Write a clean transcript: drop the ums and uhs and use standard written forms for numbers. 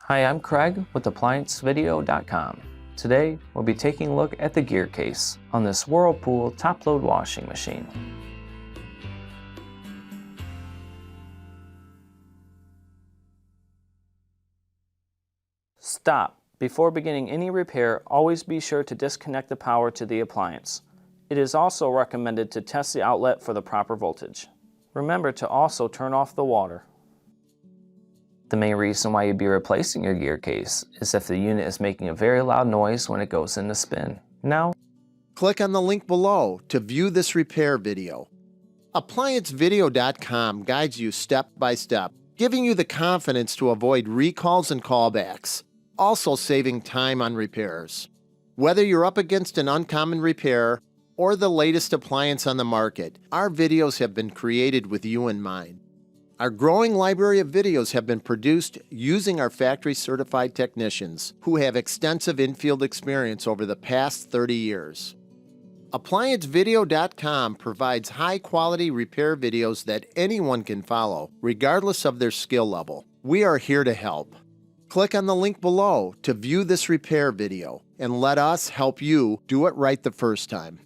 Hi, I'm Craig with ApplianceVideo.com. Today, we'll be taking a look at the Gearcase on this Whirlpool top-load washing machine. Stop. Before beginning any repair, always be sure to disconnect the power to the appliance. It is also recommended to test the outlet for the proper voltage. Remember to also turn off the water. The main reason why you'd be replacing your Gearcase is if the unit is making a very loud noise when it goes into spin. Now, click on the link below to view this repair video. ApplianceVideo.com guides you step by step, giving you the confidence to avoid recalls and callbacks, also saving time on repairs. Whether you're up against an uncommon repair or the latest appliance on the market, our videos have been created with you in mind. Our growing library of videos have been produced using our factory-certified technicians who have extensive infield experience over the past 30 years. ApplianceVideo.com provides high-quality repair videos that anyone can follow, regardless of their skill level. We are here to help. Click on the link below to view this repair video and let us help you do it right the first time.